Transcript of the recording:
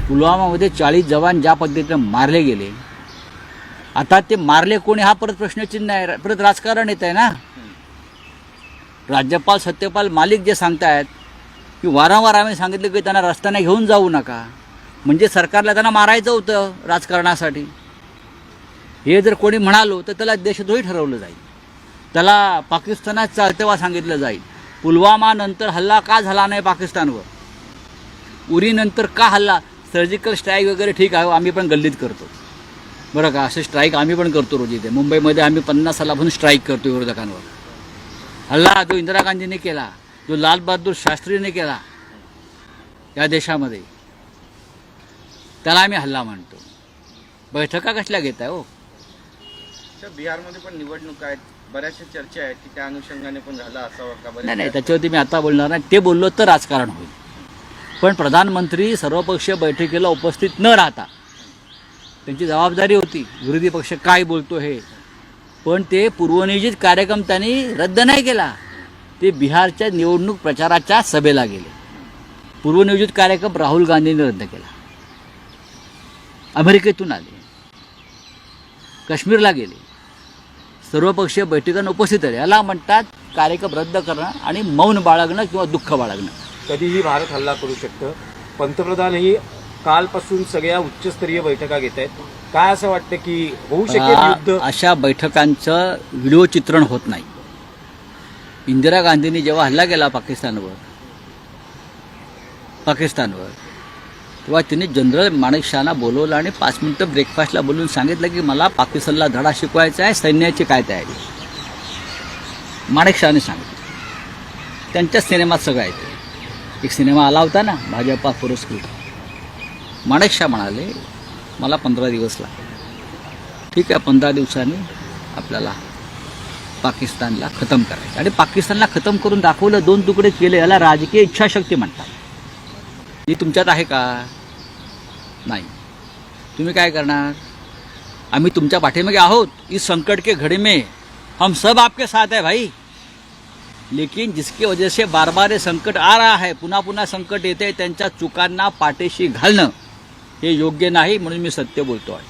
पुलवामामध्ये 40 जवान ज्या पद्धतीने मारले गेले, आता ते मारले कोणी हा परत प्रश्नचिन्ह आहे, परत राजकारण येत आहे ना. राज्यपाल सत्यपाल मालिक जे सांगतायत की वारंवार आम्ही सांगितलं की त्यांना रस्त्याने घेऊन जाऊ नका, म्हणजे सरकारला त्यांना मारायचं होतं राजकारणासाठी. हे जर कोणी म्हणालो तर त्याला देशद्रोही ठरवलं जाईल, त्याला पाकिस्तानात चालतेव्हा सांगितलं जाईल. पुलवामानंतर हल्ला का झाला नाही पाकिस्तानवर, उरीनंतर का हल्ला, सर्जिकल स्ट्राईक वगैरे ठीक आहे, आम्ही पण गल्लीत करतो बरं का, असे स्ट्राईक आम्ही पण करतो रोज इथे मुंबईमध्ये. आम्ही 50 सालापासून स्ट्राईक करतो विरोधकांवर. हल्ला जो इंदिरा गांधीने केला, जो लाल बहादूर शास्त्रीने केला या देशामध्ये, त्याला आम्ही हल्ला म्हणतो. बैठका कसल्या घेत आहे हो. बिहारमध्ये पण निवडणूक आहेत, बऱ्याचशा चर्चा आहेत की त्या अनुषंगाने पण झाला असावा का? नाही, त्याच्यावरती मी आता बोलणार नाही. ते बोललो तर राजकारण होईल. पण प्रधानमंत्री सर्वपक्षीय बैठकीला उपस्थित न राहता त्यांची जबाबदारी होती, विरोधी पक्ष काय बोलतो हे. पण ते पूर्वनियोजित कार्यक्रम त्यांनी रद्द नाही केला. ते बिहारच्या निवडणूक प्रचाराच्या सभेला गेले. पूर्वनियोजित कार्यक्रम राहुल गांधींनी रद्द केला. अमेरिकेतून आले, काश्मीरला गेले, सर्वपक्षीय बैठकांना उपस्थित आले. याला म्हणतात कार्यक्रम रद्द करणं आणि मौन बाळगणं किंवा दुःख बाळगणं. कधीही भारत हल्ला करू शकतं. पंतप्रधानही कालपासून सगळ्या उच्चस्तरीय बैठका घेत आहेत. काय असं वाटतं की होऊ शकेल युद्ध? अशा बैठकांचं व्हिडिओ चित्रण होत नाही. इंदिरा गांधींनी जेव्हा हल्ला केला पाकिस्तानवर, तेव्हा तिने जनरल माणिकशॉंना बोलवलं आणि 5 मिनिटं ब्रेकफास्टला बोलून सांगितलं की मला पाकिस्तानला धडा शिकवायचा आहे, सैन्याची काय तयारी. माणिकशॉंने सांगितलं. त्यांच्या सिनेमात सगळं आहे. एक सिनेमा आला होता ना भाजपा पुरस्कृत. माणिकशॉ म्हणाले मला 15 दिवस लागले. ठीक आहे, 15 दिवसांनी आपल्याला पाकिस्तानला खतम करायचं. आणि पाकिस्तानला खतम करून दाखवलं, 2 तुकडे केले. याला राजकीय इच्छाशक्ती म्हणतात. ही तुमच्यात आहे का? नाही. तुम्ही काय करणार? आम्ही तुमच्या पाठीमागे आहोत. इस संकट के घड़ी में हम सब आपके साथ है भाई. लेकिन जिसकी वजह से बार बार ये संकट आ रहा है, पुन्हा पुन्हा संकट येते, त्यांच्या चुकांना पाठीशी घालणं हे योग्य नाही. म्हणून मी सत्य बोलतो आहे.